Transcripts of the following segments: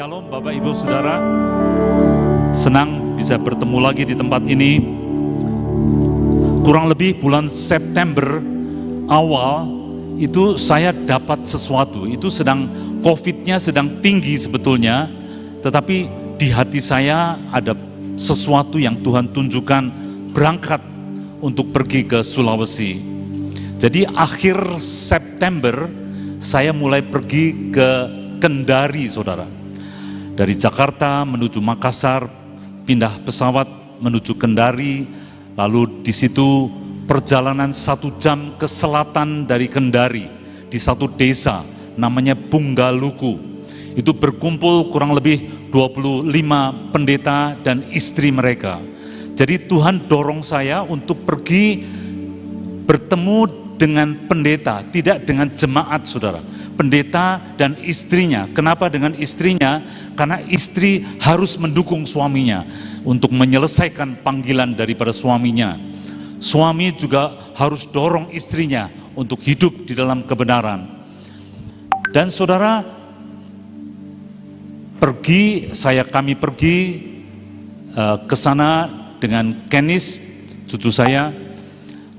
Shalom Bapak Ibu Saudara, senang bisa bertemu lagi di tempat ini. Kurang lebih bulan September awal itu saya dapat sesuatu, itu COVID-nya sedang tinggi sebetulnya, tetapi di hati saya ada sesuatu yang Tuhan tunjukkan, berangkat untuk pergi ke Sulawesi. Jadi akhir September saya mulai pergi ke Kendari, saudara. Dari Jakarta menuju Makassar, pindah pesawat menuju Kendari, lalu di situ perjalanan 1 jam ke selatan dari Kendari, di satu desa namanya Bunggaluku. Itu berkumpul kurang lebih 25 pendeta dan istri mereka. Jadi Tuhan dorong saya untuk pergi bertemu dengan pendeta, tidak dengan jemaat, saudara. Pendeta dan istrinya. Kenapa dengan istrinya? Karena istri harus mendukung suaminya untuk menyelesaikan panggilan daripada suaminya. Suami juga harus dorong istrinya untuk hidup di dalam kebenaran. Dan saudara, kami pergi ke sana dengan Kenis, cucu saya.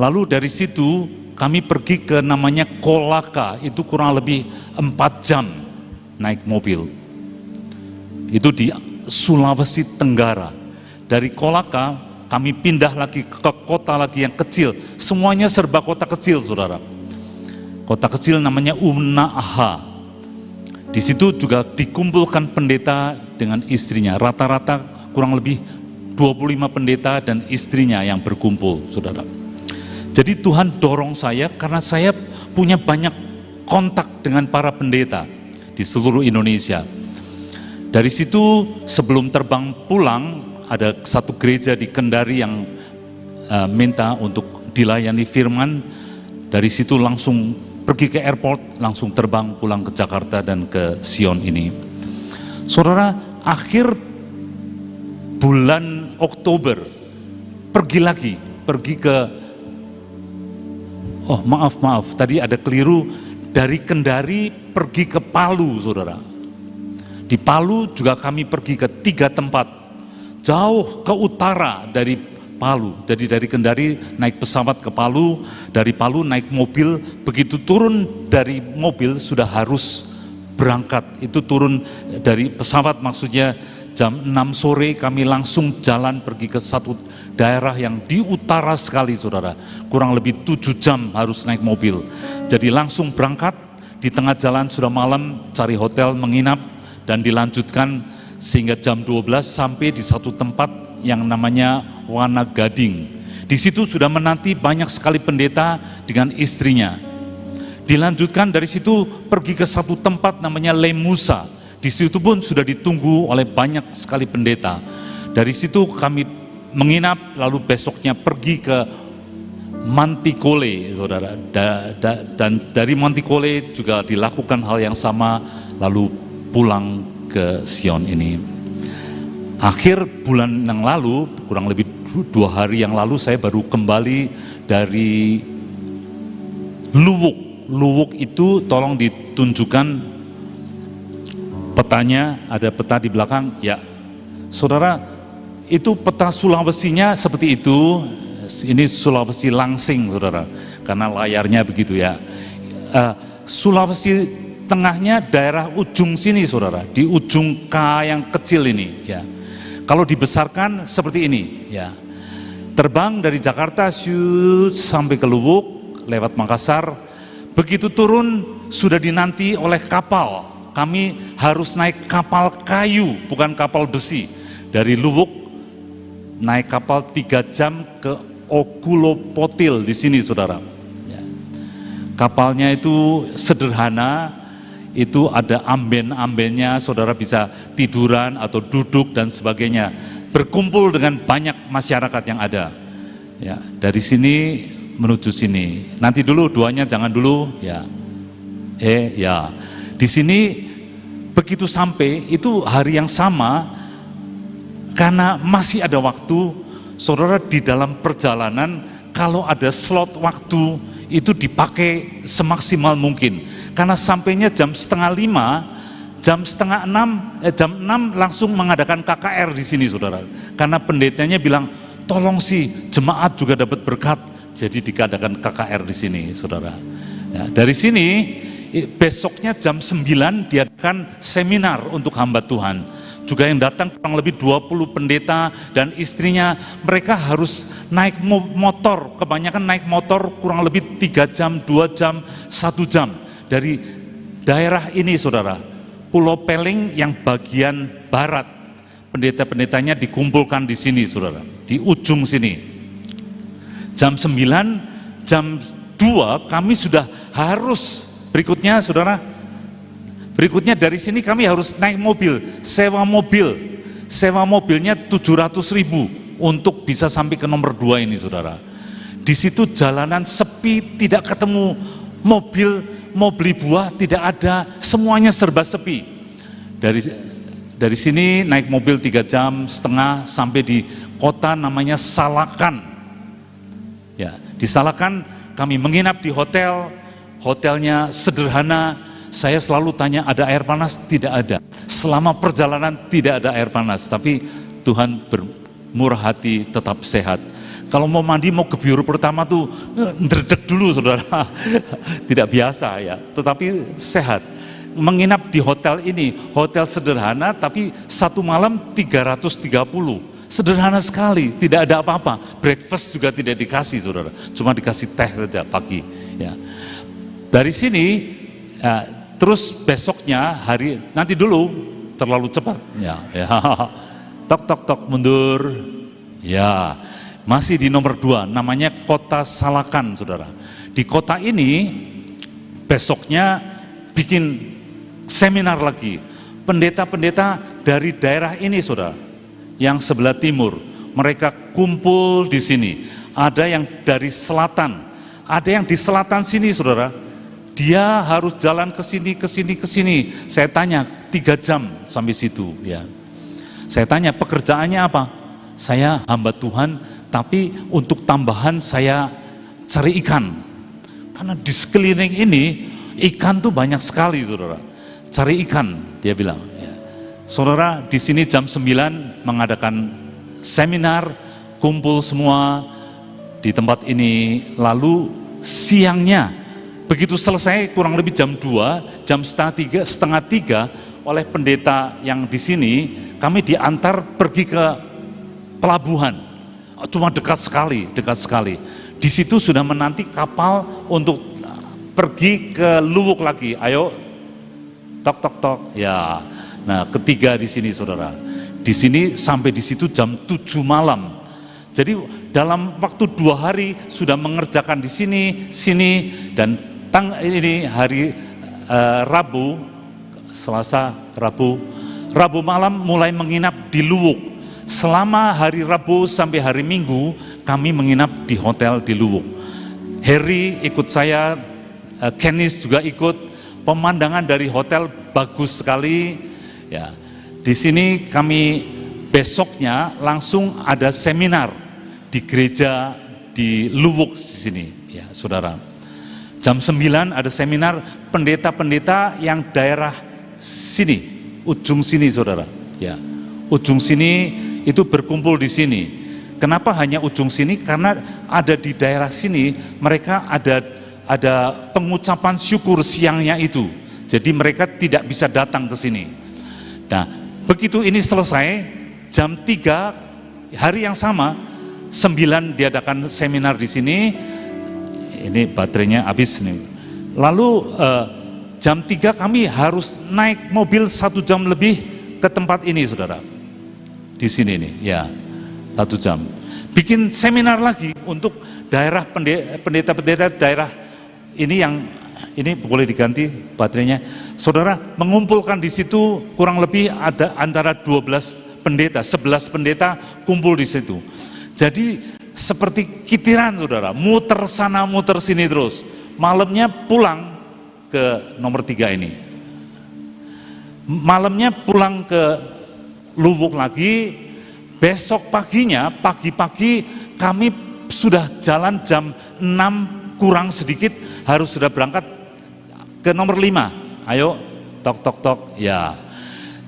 Lalu dari situ kami pergi ke namanya Kolaka, itu kurang lebih 4 jam naik mobil. Itu di Sulawesi Tenggara. Dari Kolaka kami pindah lagi ke kota lagi yang kecil. Semuanya serba kota kecil, saudara. Kota kecil namanya Unaha. Di situ juga dikumpulkan pendeta dengan istrinya. Rata-rata kurang lebih 25 pendeta dan istrinya yang berkumpul, saudara. Jadi Tuhan dorong saya karena saya punya banyak kontak dengan para pendeta di seluruh Indonesia. Dari situ sebelum terbang pulang, ada satu gereja di Kendari yang minta untuk dilayani firman. Dari situ langsung pergi ke airport, langsung terbang pulang ke Jakarta dan ke Sion ini. Saudara, akhir bulan Oktober pergi ke maaf, tadi ada keliru. Dari Kendari pergi ke Palu, saudara. Di Palu juga kami pergi ke 3 tempat, jauh ke utara dari Palu. Jadi dari Kendari naik pesawat ke Palu, dari Palu naik mobil, begitu turun dari mobil sudah harus berangkat. Itu turun dari pesawat maksudnya jam 6 sore kami langsung jalan pergi ke satu daerah yang di utara sekali, saudara. Kurang lebih 7 jam harus naik mobil. Jadi langsung berangkat, di tengah jalan sudah malam, cari hotel, menginap, dan dilanjutkan sehingga jam 12 sampai di satu tempat yang namanya Wanagading. Di situ sudah menanti banyak sekali pendeta dengan istrinya. Dilanjutkan dari situ pergi ke satu tempat namanya Lemusa. Di situ pun sudah ditunggu oleh banyak sekali pendeta. Dari situ kami menginap, lalu besoknya pergi ke Mantikole, saudara. Dan dari Mantikole juga dilakukan hal yang sama, lalu pulang ke Sion ini. Akhir bulan yang lalu, kurang lebih 2 hari yang lalu, saya baru kembali dari Luwuk. Luwuk itu tolong ditunjukkan petanya, ada peta di belakang, ya. Saudara, itu peta Sulawesinya seperti itu. Ini Sulawesi Langsing, saudara, karena layarnya begitu ya. Sulawesi tengahnya daerah ujung sini, saudara, di ujung K yang kecil ini, ya. Kalau dibesarkan seperti ini, ya. Terbang dari Jakarta sampai ke Luwuk, lewat Makassar. Begitu turun sudah dinanti oleh kapal. Kami harus naik kapal kayu, bukan kapal besi. Dari Luwuk naik kapal 3 jam ke Ogulopotil di sini, saudara. Ya. Kapalnya itu sederhana, itu ada amben-ambennya, saudara bisa tiduran atau duduk dan sebagainya. Berkumpul dengan banyak masyarakat yang ada. Ya, dari sini menuju sini. Nanti dulu, duanya jangan dulu, ya. Ya. Di sini begitu sampai, itu hari yang sama, karena masih ada waktu, saudara, di dalam perjalanan kalau ada slot waktu itu dipakai semaksimal mungkin. Karena sampainya jam 4:30, jam 6 langsung mengadakan KKR di sini, saudara. Karena pendetanya bilang, tolong sih jemaat juga dapat berkat. Jadi dikadakan KKR di sini, saudara. Ya, dari sini besoknya jam 9 diadakan seminar untuk hamba Tuhan. Juga yang datang kurang lebih 20 pendeta dan istrinya, mereka harus naik motor, kebanyakan naik motor kurang lebih 3 jam, 2 jam, 1 jam dari daerah ini, saudara. Pulau Peling yang bagian barat, pendeta-pendetanya dikumpulkan di sini, saudara, di ujung sini. Jam 9, jam 2 kami sudah harus, berikutnya saudara, berikutnya dari sini kami harus naik mobil, sewa mobilnya 700.000 untuk bisa sampai ke nomor 2 ini, saudara. Di situ jalanan sepi, tidak ketemu mobil, mau beli buah tidak ada, semuanya serba sepi. Dari sini naik mobil 3,5 jam sampai di kota namanya Salakan. Ya, di Salakan kami menginap di hotel, hotelnya sederhana. Saya selalu tanya, ada air panas? Tidak ada. Selama perjalanan tidak ada air panas, tapi Tuhan bermurah hati, tetap sehat. Kalau mau mandi, mau ke biur pertama tuh ndredeg dulu, saudara. Tidak biasa ya, tetapi sehat. Menginap di hotel ini, hotel sederhana, tapi 1 malam 330. Sederhana sekali, tidak ada apa-apa. Breakfast juga tidak dikasih, saudara. Cuma dikasih teh saja pagi. Ya. Dari sini, terus besoknya hari, nanti dulu terlalu cepat. Ya. Tok mundur. Ya. Masih di nomor 2, namanya Kota Salakan, saudara. Di kota ini besoknya bikin seminar lagi. Pendeta-pendeta dari daerah ini, saudara, yang sebelah timur, mereka kumpul di sini. Ada yang dari selatan, ada yang di selatan sini, saudara. Dia harus jalan ke sini. Saya tanya 3 jam sampai situ. Ya. Saya tanya pekerjaannya apa? Saya hamba Tuhan, tapi untuk tambahan saya cari ikan. Karena di sekeliling ini ikan tuh banyak sekali, saudara. Cari ikan, dia bilang. Ya. Saudara, di sini jam 9 mengadakan seminar, kumpul semua di tempat ini. Lalu siangnya, begitu selesai kurang lebih jam 2, jam setengah tiga, oleh pendeta yang di sini, kami diantar pergi ke pelabuhan. Cuma dekat sekali. Di situ sudah menanti kapal untuk pergi ke Luwuk lagi. Ayo, tok. Ya, nah ketiga di sini, saudara. Di sini sampai di situ jam 7 malam. Jadi dalam waktu 2 hari sudah mengerjakan di sini dan ini hari Rabu, Selasa, Rabu malam mulai menginap di Luwuk. Selama hari Rabu sampai hari Minggu kami menginap di hotel di Luwuk. Harry ikut saya, Kenis juga ikut. Pemandangan dari hotel bagus sekali. Ya, di sini kami besoknya langsung ada seminar di gereja di Luwuk di sini, ya saudara. Jam 9 ada seminar pendeta-pendeta yang daerah sini, ujung sini, saudara. Ya, ujung sini itu berkumpul di sini. Kenapa hanya ujung sini? Karena ada di daerah sini mereka ada pengucapan syukur siangnya itu. Jadi mereka tidak bisa datang ke sini. Nah, begitu ini selesai, jam 3 hari yang sama, 9 diadakan seminar di sini. Ini baterainya habis nih. Lalu jam 3 kami harus naik mobil 1 jam lebih ke tempat ini, saudara. Di sini nih, ya 1 jam. Bikin seminar lagi untuk daerah pendeta-pendeta daerah ini yang ini boleh diganti baterainya. Saudara, mengumpulkan di situ kurang lebih ada antara 12 pendeta, 11 pendeta kumpul di situ. Jadi seperti kitiran, saudara, muter sana muter sini terus. Malamnya pulang ke nomor 3 ini. Malamnya pulang ke Luwuk lagi. Besok paginya, pagi-pagi kami sudah jalan jam 6 kurang sedikit, harus sudah berangkat ke nomor 5. Ayo, tok tok tok, ya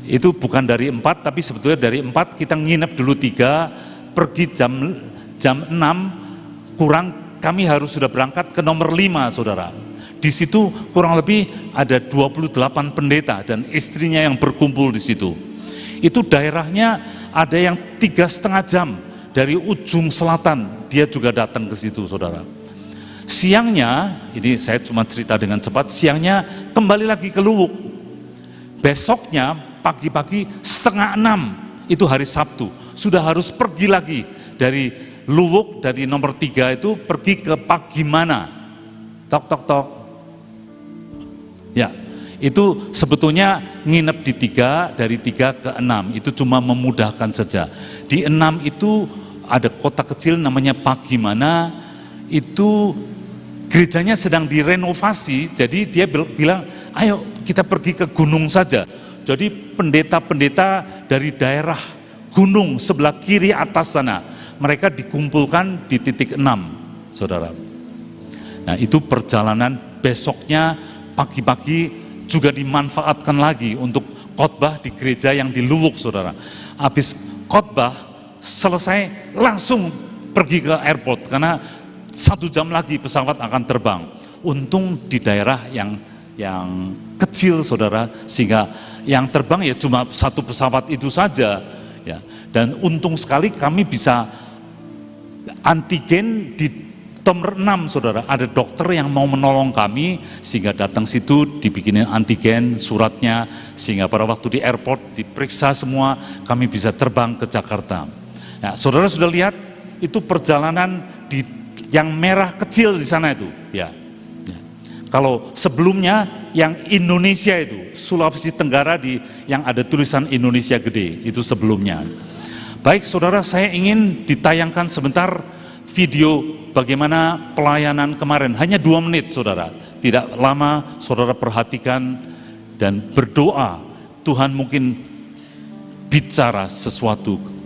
itu bukan dari 4, tapi sebetulnya dari 4 kita nginep dulu 3, pergi jam 6 kurang, kami harus sudah berangkat ke nomor 5, saudara. Di situ kurang lebih ada 28 pendeta dan istrinya yang berkumpul di situ. Itu daerahnya ada yang 3,5 jam dari ujung selatan, dia juga datang ke situ, saudara. Siangnya, ini saya cuma cerita dengan cepat, siangnya kembali lagi ke Luwuk. Besoknya pagi-pagi 5:30, itu hari Sabtu, sudah harus pergi lagi dari Luwuk, dari nomor 3 itu pergi ke Pagimana. Tok tok tok. Ya, itu sebetulnya nginep di 3, dari 3 ke 6, itu cuma memudahkan saja. Di 6 itu ada kota kecil namanya Pagimana, itu gerejanya sedang direnovasi, jadi dia bilang, ayo kita pergi ke gunung saja. Jadi pendeta-pendeta dari daerah gunung sebelah kiri atas sana, mereka dikumpulkan di titik 6, saudara. Nah itu perjalanan besoknya pagi-pagi juga dimanfaatkan lagi untuk khotbah di gereja yang di Luwuk, saudara. Habis khotbah selesai langsung pergi ke airport, karena 1 jam lagi pesawat akan terbang. Untung di daerah yang kecil, saudara, sehingga yang terbang ya cuma 1 pesawat itu saja. Ya. Dan untung sekali kami bisa antigen di nomor 6, saudara. Ada dokter yang mau menolong kami, sehingga datang situ dibikinin antigen suratnya, sehingga pada waktu di airport diperiksa semua, kami bisa terbang ke Jakarta. Ya, saudara sudah lihat itu perjalanan di yang merah kecil di sana itu, ya. Kalau sebelumnya yang Indonesia itu, Sulawesi Tenggara yang ada tulisan Indonesia gede, itu sebelumnya. Baik saudara, saya ingin ditayangkan sebentar video bagaimana pelayanan kemarin, hanya 2 menit saudara, tidak lama, saudara perhatikan dan berdoa, Tuhan mungkin bicara sesuatu.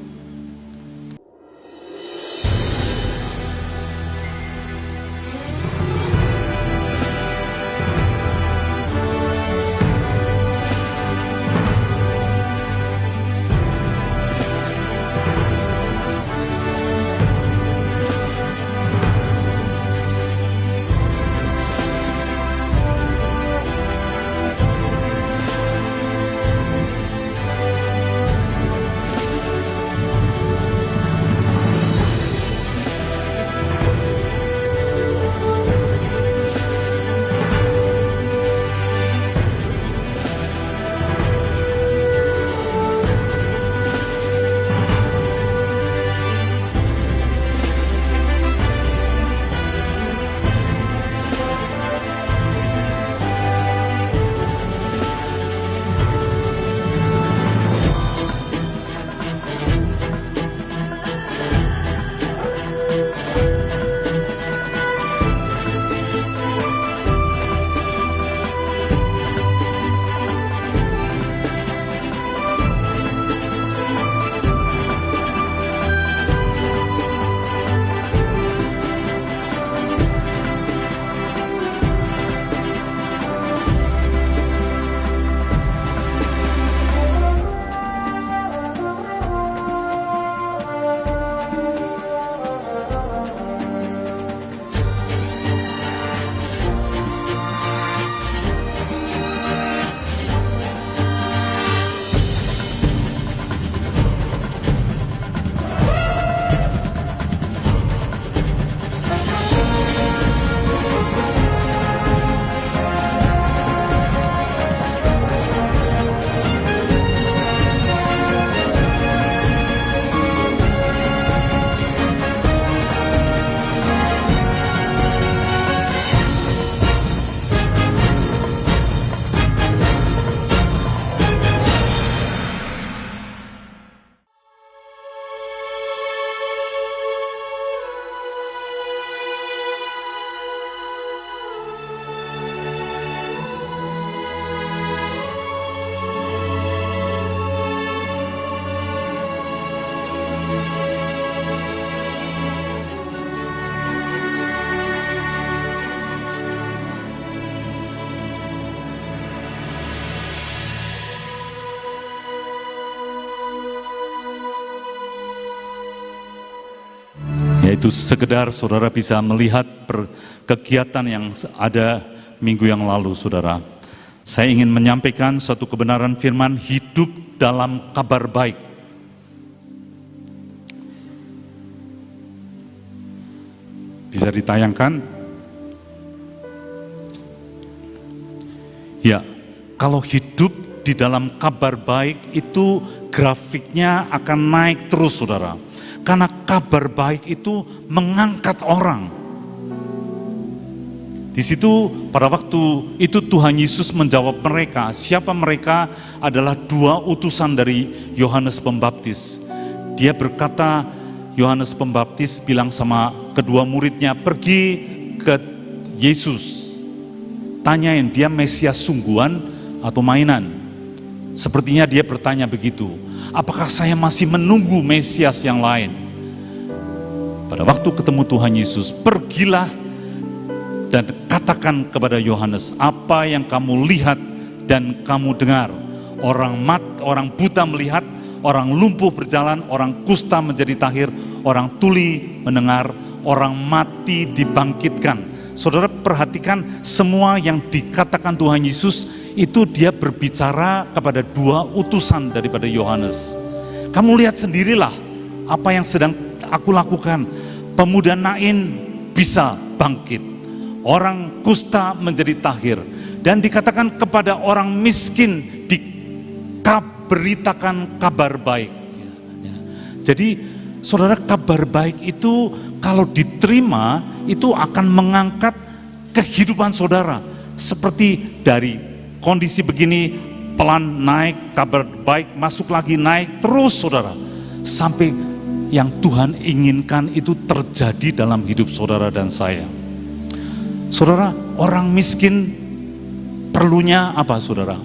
yaitu sekedar saudara bisa melihat kegiatan yang ada minggu yang lalu, saudara. Saya ingin menyampaikan satu kebenaran firman hidup dalam kabar baik. Bisa ditayangkan? Ya, kalau hidup di dalam kabar baik itu grafiknya akan naik terus, saudara. Karena kabar baik itu mengangkat orang. Di situ pada waktu itu Tuhan Yesus menjawab mereka. Siapa mereka? Adalah 2 utusan dari Yohanes Pembaptis. Dia berkata, Yohanes Pembaptis bilang sama kedua muridnya, pergi ke Yesus. Tanyain dia Mesias sungguhan atau mainan. Sepertinya dia bertanya begitu. Apakah saya masih menunggu Mesias yang lain? Pada waktu ketemu Tuhan Yesus, pergilah dan katakan kepada Yohanes, apa yang kamu lihat dan kamu dengar. Orang buta melihat, orang lumpuh berjalan, orang kusta menjadi tahir, orang tuli mendengar, orang mati dibangkitkan. Saudara perhatikan semua yang dikatakan Tuhan Yesus itu dia berbicara kepada 2 utusan daripada Yohanes. Kamu lihat sendirilah apa yang sedang aku lakukan. Pemuda Nain bisa bangkit. Orang kusta menjadi tahir. Dan dikatakan kepada orang miskin diberitakan kabar baik. Jadi saudara, kabar baik itu kalau diterima itu akan mengangkat kehidupan saudara. Seperti dari kondisi begini pelan naik, kabar baik masuk lagi naik terus saudara. Sampai yang Tuhan inginkan itu terjadi dalam hidup saudara dan saya. Saudara, orang miskin perlunya apa saudara?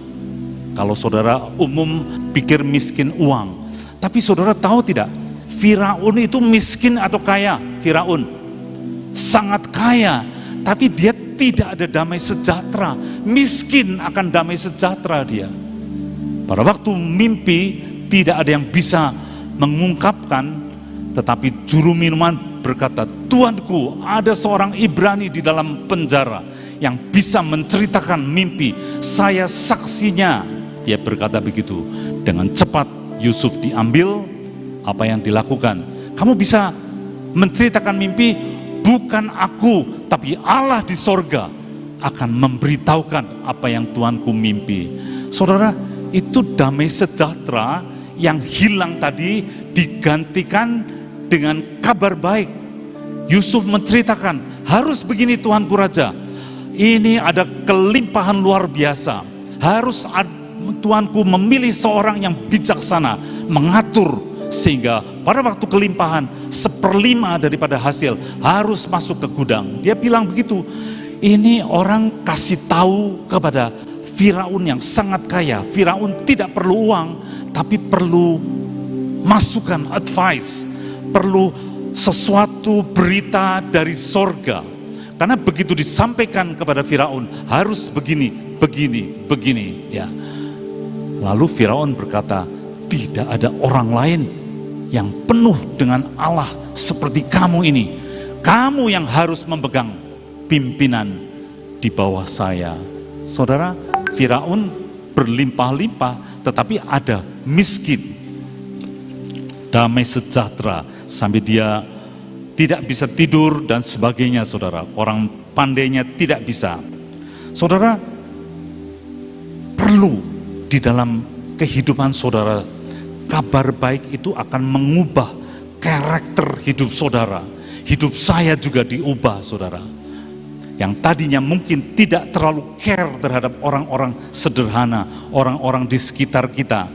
Kalau saudara umum pikir miskin uang. Tapi saudara tahu tidak? Firaun itu miskin atau kaya? Firaun sangat kaya, tapi dia tidak ada damai sejahtera. Miskin akan damai sejahtera dia. Pada waktu mimpi tidak ada yang bisa mengungkapkan, tetapi juru minuman berkata, Tuanku, ada seorang Ibrani di dalam penjara yang bisa menceritakan mimpi. Saya saksinya. Dia berkata begitu. Dengan cepat Yusuf diambil. Apa yang dilakukan? Kamu bisa menceritakan mimpi, bukan aku, tapi Allah di sorga akan memberitahukan apa yang Tuanku mimpi. Saudara, itu damai sejahtera yang hilang tadi digantikan dengan kabar baik. Yusuf menceritakan, harus begini Tuanku Raja. Ini ada kelimpahan luar biasa. Harus Tuanku memilih seorang yang bijaksana, mengatur sehingga pada waktu kelimpahan 1/5 daripada hasil harus masuk ke gudang. Dia bilang begitu. Ini orang kasih tahu kepada Firaun yang sangat kaya. Firaun tidak perlu uang, tapi perlu masukan, advice, perlu sesuatu berita dari sorga. Karena begitu disampaikan kepada Firaun, harus begini, begini, ya. Lalu Firaun berkata, tidak ada orang lain yang penuh dengan Allah seperti kamu ini. Kamu yang harus memegang pimpinan di bawah saya. Saudara, Firaun berlimpah-limpah, tetapi ada miskin. Damai sejahtera, sampai dia tidak bisa tidur dan sebagainya, saudara. Orang pandainya tidak bisa. Saudara, perlu di dalam kehidupan saudara, kabar baik itu akan mengubah karakter hidup saudara. Hidup saya juga diubah, saudara. Yang tadinya mungkin tidak terlalu care terhadap orang-orang sederhana, orang-orang di sekitar kita.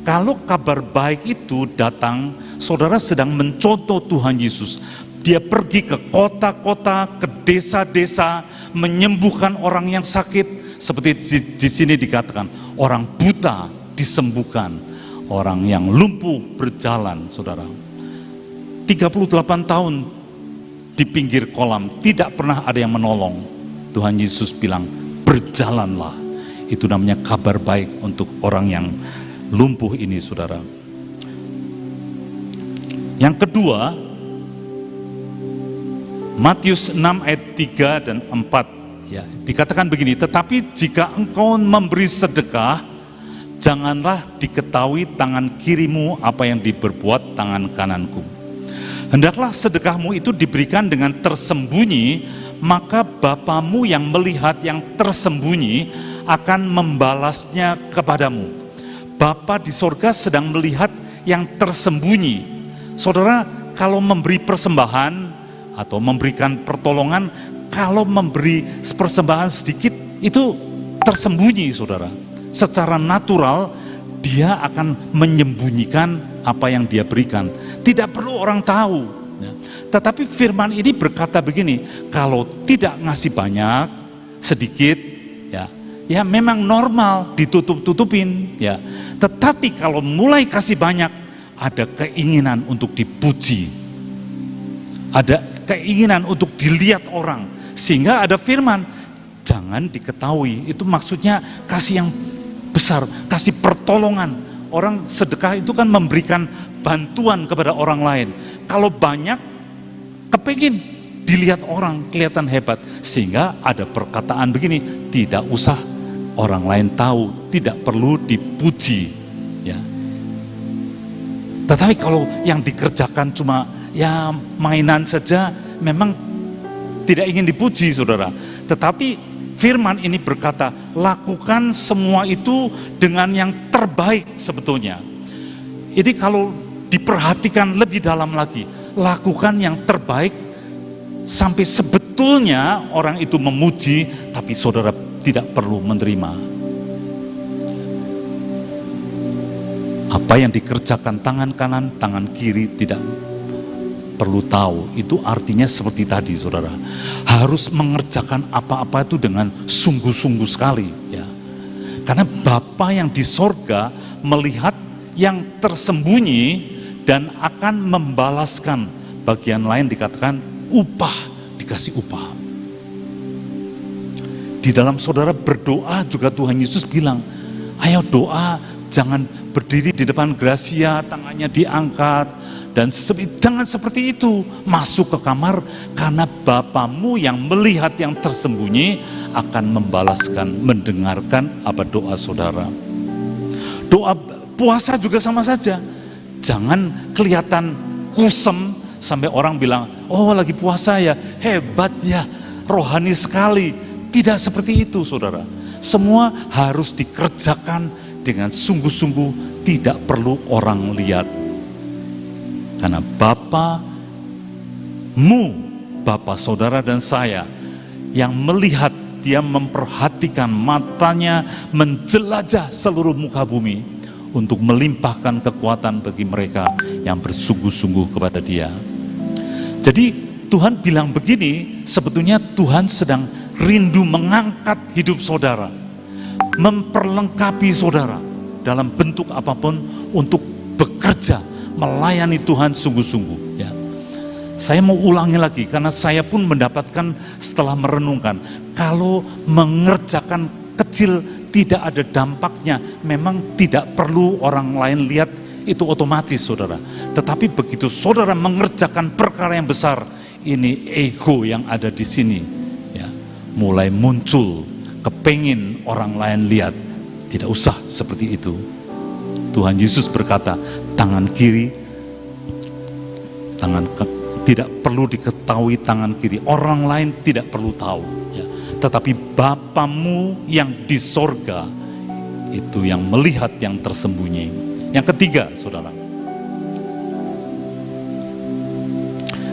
Kalau kabar baik itu datang, saudara sedang mencontoh Tuhan Yesus. Dia pergi ke kota-kota, ke desa-desa, menyembuhkan orang yang sakit. Seperti di sini dikatakan, orang buta disembuhkan, orang yang lumpuh berjalan, saudara. 38 tahun di pinggir kolam, tidak pernah ada yang menolong. Tuhan Yesus bilang, berjalanlah. Itu namanya kabar baik untuk orang yang lumpuh ini, saudara. Yang kedua, Matius 6 ayat 3 dan 4 ya, dikatakan begini, tetapi jika engkau memberi sedekah, janganlah diketahui tangan kirimu apa yang diperbuat tangan kananku. Hendaklah sedekahmu itu diberikan dengan tersembunyi, maka Bapamu yang melihat yang tersembunyi akan membalasnya kepadamu. Bapa di sorga sedang melihat yang tersembunyi. Saudara, kalau memberi persembahan atau memberikan pertolongan, kalau memberi persembahan sedikit itu tersembunyi, saudara. Secara natural dia akan menyembunyikan apa yang dia berikan, tidak perlu orang tahu ya. Tetapi firman ini berkata begini, kalau tidak ngasih banyak, sedikit ya memang normal ditutup-tutupin ya. Tetapi kalau mulai kasih banyak, ada keinginan untuk dipuji, ada keinginan untuk dilihat orang, sehingga ada firman jangan diketahui. Itu maksudnya kasih yang besar, kasih pertolongan. Orang sedekah itu kan memberikan bantuan kepada orang lain. Kalau banyak, kepengin dilihat orang, kelihatan hebat, sehingga ada perkataan begini, tidak usah orang lain tahu, tidak perlu dipuji ya. Tetapi kalau yang dikerjakan cuma ya mainan saja, memang tidak ingin dipuji, saudara. Tetapi firman ini berkata, lakukan semua itu dengan yang terbaik sebetulnya. Ini kalau diperhatikan lebih dalam lagi, lakukan yang terbaik sampai sebetulnya orang itu memuji, tapi saudara tidak perlu menerima. Apa yang dikerjakan tangan kanan, tangan kiri tidak perlu tahu. Itu artinya seperti tadi, saudara, harus mengerjakan apa-apa itu dengan sungguh-sungguh sekali ya. Karena Bapa yang di sorga melihat yang tersembunyi dan akan membalaskan. Bagian lain dikatakan upah, dikasih upah. Di dalam saudara berdoa juga Tuhan Yesus bilang, ayo doa, jangan berdiri di depan Gracia, tangannya diangkat, dan jangan seperti itu. Masuk ke kamar, karena Bapamu yang melihat yang tersembunyi akan membalaskan, mendengarkan apa doa saudara. Doa puasa juga sama saja. Jangan kelihatan kusem sampai orang bilang, oh lagi puasa ya, hebat ya, rohani sekali. Tidak seperti itu, saudara. Semua harus dikerjakan dengan sungguh-sungguh, tidak perlu orang lihat. Karena Bapamu, Bapa saudara dan saya, yang melihat, dia memperhatikan, matanya menjelajah seluruh muka bumi untuk melimpahkan kekuatan bagi mereka yang bersungguh-sungguh kepada Dia. Jadi Tuhan bilang begini, sebetulnya Tuhan sedang rindu mengangkat hidup saudara, memperlengkapi saudara dalam bentuk apapun untuk bekerja, melayani Tuhan sungguh-sungguh ya. Saya mau ulangi lagi, karena saya pun mendapatkan setelah merenungkan, kalau mengerjakan kecil tidak ada dampaknya, memang tidak perlu orang lain lihat, itu otomatis saudara. Tetapi begitu saudara mengerjakan perkara yang besar, ini ego yang ada di sini mulai muncul, kepengin orang lain lihat. Tidak usah seperti itu. Tuhan Yesus berkata, tangan kiri, tidak perlu diketahui tangan kiri, orang lain tidak perlu tahu ya. Tetapi Bapamu yang di sorga itu yang melihat yang tersembunyi. Yang ketiga, saudara,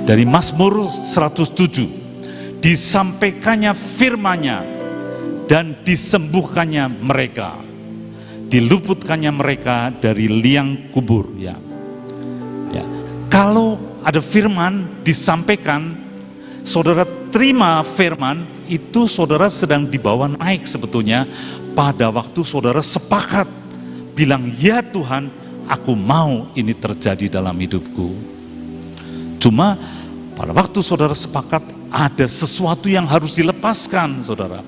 dari Mazmur 107, disampaikannya firman-Nya dan disembuhkannya mereka, diluputkannya mereka dari liang kubur ya. Kalau ada firman disampaikan, saudara terima firman itu, saudara sedang dibawa naik sebetulnya pada waktu saudara sepakat bilang, ya Tuhan, aku mau ini terjadi dalam hidupku. Cuma pada waktu saudara sepakat, ada sesuatu yang harus dilepaskan, saudara.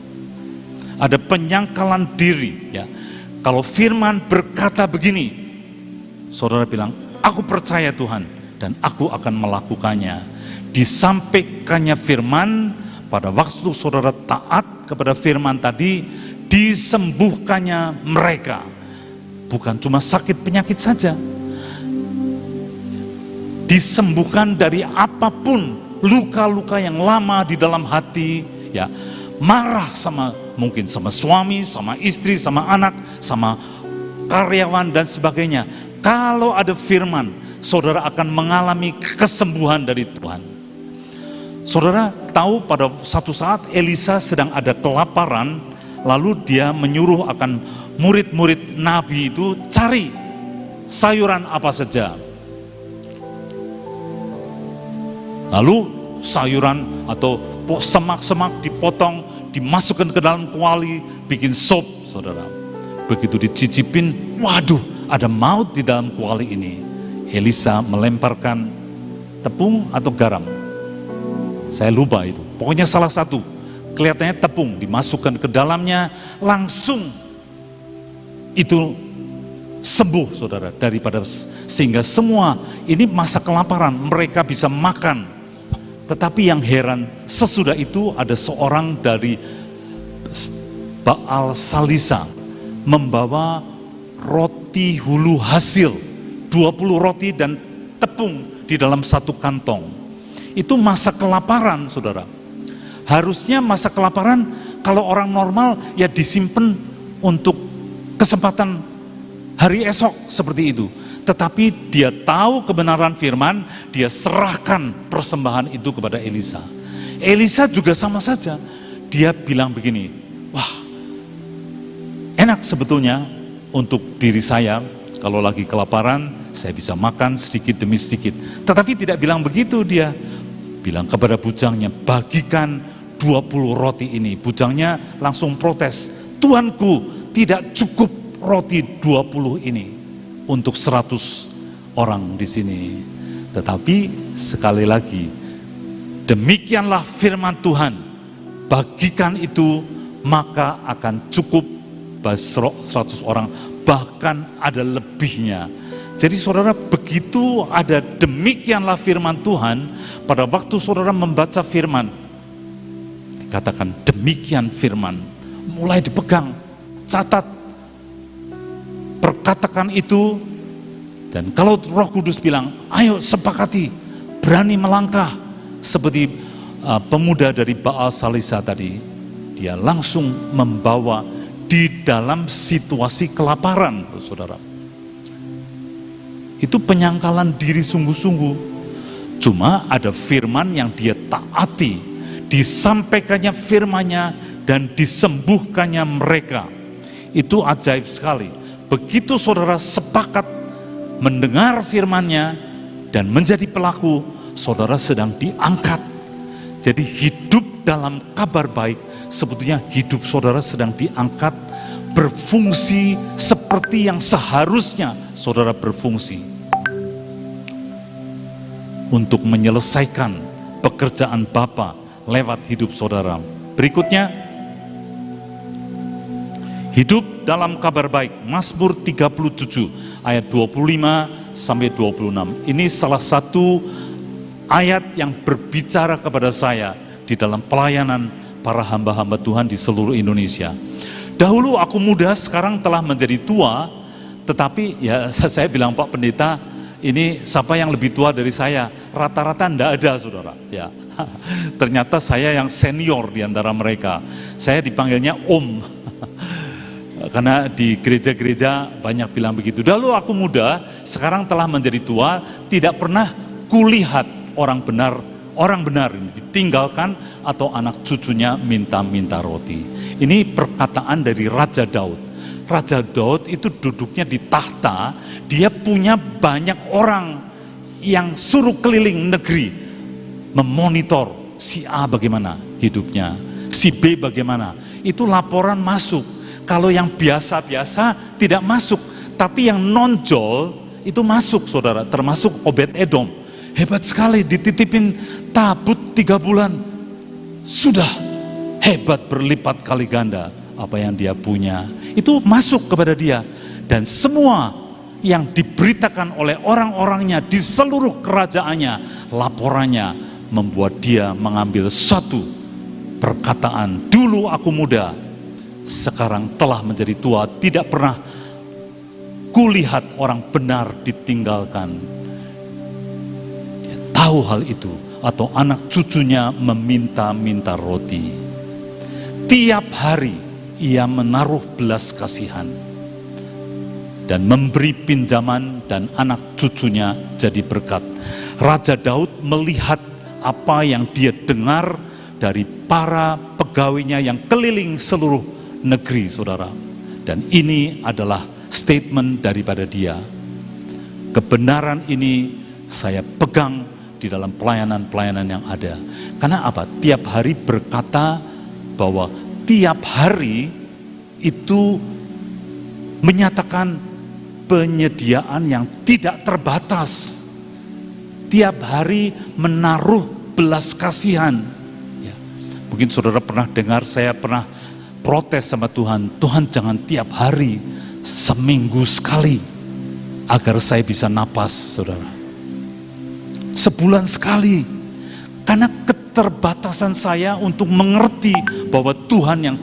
Ada penyangkalan diri ya. Kalau firman berkata begini, saudara bilang, aku percaya Tuhan, dan aku akan melakukannya. Disampaikannya firman, pada waktu saudara taat kepada firman tadi, disembuhkannya mereka. Bukan cuma sakit penyakit saja, disembuhkan dari apapun, luka-luka yang lama di dalam hati, ya, marah mungkin sama suami, sama istri, sama anak, sama karyawan dan sebagainya. Kalau ada firman, saudara akan mengalami kesembuhan dari Tuhan. Saudara tahu pada satu saat Elisa sedang ada kelaparan, lalu dia menyuruh akan murid-murid Nabi itu cari sayuran apa saja. Lalu sayuran atau semak-semak dipotong, dimasukkan ke dalam kuali, bikin sop, saudara. Begitu dicicipin, waduh, ada maut di dalam kuali ini. Elisa melemparkan tepung atau garam. Saya lupa itu. Pokoknya salah satu. Kelihatannya tepung, dimasukkan ke dalamnya, langsung itu sembuh, saudara. Sehingga semua ini masa kelaparan, mereka bisa makan. Tetapi yang heran, sesudah itu ada seorang dari Baal Salisa membawa roti hulu hasil, 20 roti dan tepung di dalam satu kantong. Itu masa kelaparan, saudara. Harusnya masa kelaparan kalau orang normal ya disimpan untuk kesempatan hari esok seperti itu. Tetapi dia tahu kebenaran firman, dia serahkan persembahan itu kepada Elisa. Elisa juga sama saja. Dia bilang begini, wah, enak sebetulnya untuk diri saya, kalau lagi kelaparan, saya bisa makan sedikit demi sedikit. Tetapi tidak bilang begitu dia. Bilang kepada bujangnya, bagikan 20 roti ini. Bujangnya langsung protes, Tuanku, tidak cukup roti 20 ini untuk 100 orang di sini. Tetapi sekali lagi, demikianlah firman Tuhan, bagikan itu maka akan cukup bagi 100 orang, bahkan ada lebihnya. Jadi saudara, begitu ada demikianlah firman Tuhan, pada waktu saudara membaca firman, dikatakan demikian firman, mulai dipegang, catat, perkatakan itu, dan kalau Roh Kudus bilang, ayo sepakati, berani melangkah, seperti pemuda dari Baal Salisa tadi, dia langsung membawa di dalam situasi kelaparan, saudara. Itu penyangkalan diri sungguh-sungguh. Cuma ada firman yang dia taati, disampaikannya firmannya dan disembuhkannya mereka. Itu ajaib sekali. Begitu saudara sepakat mendengar firmannya dan menjadi pelaku, saudara sedang diangkat. Jadi hidup dalam kabar baik, sebetulnya hidup saudara sedang diangkat, berfungsi seperti yang seharusnya saudara berfungsi untuk menyelesaikan pekerjaan Bapa lewat hidup saudara. Berikutnya, hidup dalam kabar baik, Mazmur 37 ayat 25 sampai 26. Ini salah satu ayat yang berbicara kepada saya di dalam pelayanan para hamba-hamba Tuhan di seluruh Indonesia. Dahulu aku muda, sekarang telah menjadi tua, tetapi ya saya bilang, Pak Pendeta, ini siapa yang lebih tua dari saya? Rata-rata enggak ada, saudara. Ya, ternyata saya yang senior di antara mereka. Saya dipanggilnya Om. Karena di gereja-gereja banyak bilang begitu. Dahulu aku muda, sekarang telah menjadi tua, tidak pernah kulihat orang benar ditinggalkan atau anak cucunya minta-minta roti. Ini perkataan dari Raja Daud. Raja Daud itu duduknya di tahta, dia punya banyak orang yang suruh keliling negeri memonitor si A bagaimana hidupnya, si B bagaimana. Itu laporan masuk. Kalau yang biasa-biasa tidak masuk, tapi yang nonjol itu masuk, saudara, termasuk Obed-Edom. Hebat sekali, dititipin tabut 3 bulan, sudah hebat berlipat kali ganda apa yang dia punya. Itu masuk kepada dia, dan semua yang diberitakan oleh orang-orangnya di seluruh kerajaannya, laporannya membuat dia mengambil satu perkataan, dulu aku muda, sekarang telah menjadi tua, tidak pernah kulihat orang benar ditinggalkan. Dia tahu hal itu, atau anak cucunya meminta-minta roti. Tiap hari ia menaruh belas kasihan dan memberi pinjaman, dan anak cucunya jadi berkat. Raja Daud melihat apa yang dia dengar dari para pegawainya yang keliling seluruh negeri, saudara. Dan ini adalah statement daripada dia. Kebenaran ini saya pegang di dalam pelayanan-pelayanan yang ada. Karena apa? Tiap hari berkata bahwa tiap hari itu menyatakan penyediaan yang tidak terbatas. Tiap hari menaruh belas kasihan. Ya. Mungkin saudara pernah dengar, saya pernah protes sama Tuhan, Tuhan jangan tiap hari, seminggu sekali, agar saya bisa napas, saudara. Sebulan sekali, karena keterbatasan saya untuk mengerti bahwa Tuhan yang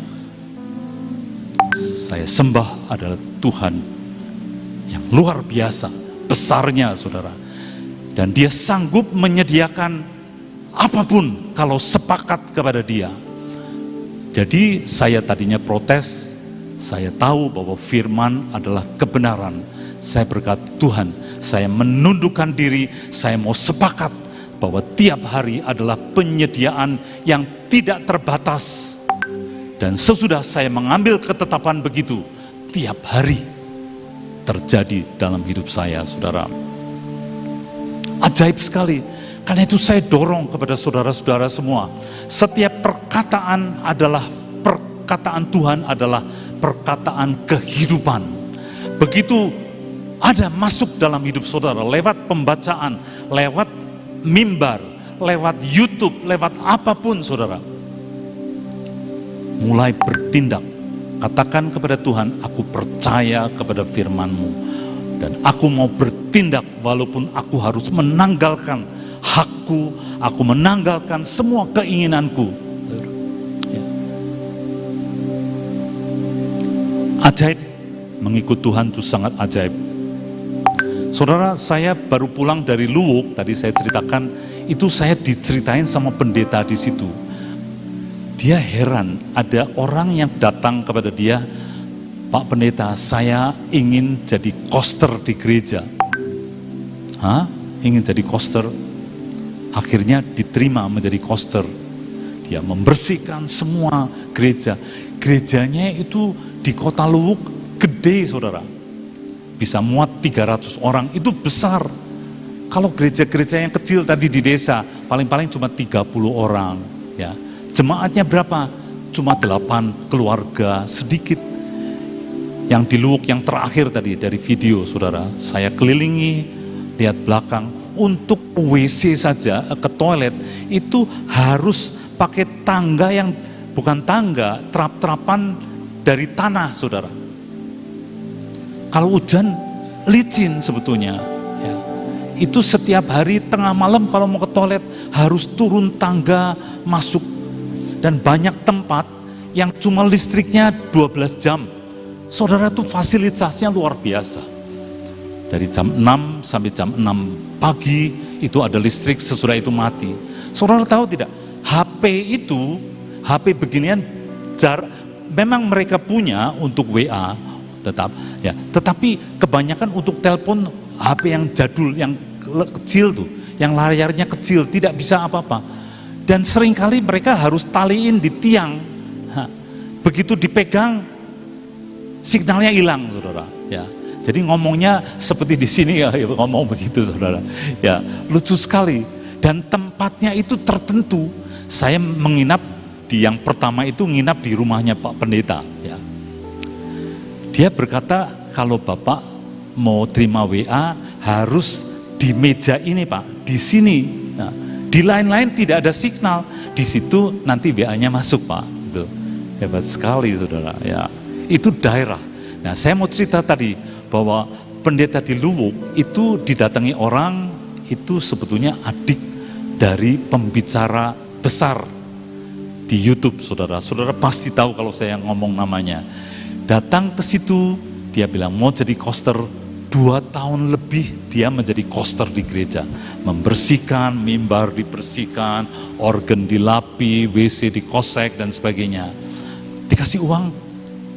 saya sembah adalah Tuhan yang luar biasa, besarnya, saudara. Dan dia sanggup menyediakan apapun kalau sepakat kepada dia. Jadi saya tadinya protes, saya tahu bahwa firman adalah kebenaran. Saya berkata, Tuhan, saya menundukkan diri, saya mau sepakat bahwa tiap hari adalah penyediaan yang tidak terbatas. Dan sesudah saya mengambil ketetapan begitu, tiap hari terjadi dalam hidup saya, saudara. Ajaib sekali. Karena itu saya dorong kepada saudara-saudara semua. Setiap perkataan adalah perkataan Tuhan, adalah perkataan kehidupan. Begitu ada masuk dalam hidup saudara, lewat pembacaan, lewat mimbar, lewat YouTube, lewat apapun, saudara, mulai bertindak. Katakan kepada Tuhan, aku percaya kepada firman-Mu, dan aku mau bertindak walaupun aku harus menanggalkan hakku, aku menanggalkan semua keinginanku. Ya. Ajaib, mengikut Tuhan itu sangat ajaib. Saudara, saya baru pulang dari Luwuk, tadi saya ceritakan, itu saya diceritain sama pendeta di situ. Dia heran, ada orang yang datang kepada dia, Pak Pendeta, saya ingin jadi koster di gereja. Hah? Ingin jadi koster? Akhirnya diterima menjadi koster. Dia membersihkan semua gereja. Gerejanya itu di kota Luwuk gede, saudara. Bisa muat 300 orang, itu besar. Kalau gereja-gereja yang kecil tadi di desa, paling-paling cuma 30 orang, ya. Jemaatnya berapa? Cuma 8 keluarga, sedikit. Yang di Luwuk yang terakhir tadi dari video, saudara, saya kelilingi, lihat belakang, untuk WC saja, ke toilet, itu harus pakai tangga yang bukan tangga, terap-terapan dari tanah, saudara. Kalau hujan, licin sebetulnya. Ya. Itu setiap hari tengah malam kalau mau ke toilet, harus turun tangga, masuk. Dan banyak tempat yang cuma listriknya 12 jam. Saudara, itu fasilitasnya luar biasa. Dari jam 6 sampai jam 6 pagi itu ada listrik, sesudah itu mati. Saudara tahu tidak? HP beginian memang mereka punya untuk WA tetap ya, tetapi kebanyakan untuk telepon HP yang jadul, yang kecil tuh, yang layarnya kecil, tidak bisa apa-apa. Dan seringkali mereka harus taliin di tiang. Begitu dipegang, signalnya hilang, saudara. Ya, jadi ngomongnya seperti di sini ya, ngomong begitu, saudara. Ya, lucu sekali. Dan tempatnya itu tertentu. Saya menginap di yang pertama itu, nginap di rumahnya Pak Pendeta. Ya. Dia berkata, kalau Bapak mau terima WA harus di meja ini, Pak, di sini. Nah, di lain-lain tidak ada signal, di situ nanti WA-nya masuk, Pak. Gitu. Hebat sekali, saudara. Ya, itu daerah. Nah, saya mau cerita tadi bahwa pendeta di Luwuk itu didatangi orang, itu sebetulnya adik dari pembicara besar di YouTube, saudara. Saudara pasti tahu kalau saya ngomong namanya. Datang ke situ, dia bilang mau jadi koster. 2 tahun lebih dia menjadi koster di gereja. Membersihkan, mimbar dibersihkan, organ dilapi, WC dikosek dan sebagainya. Dikasih uang,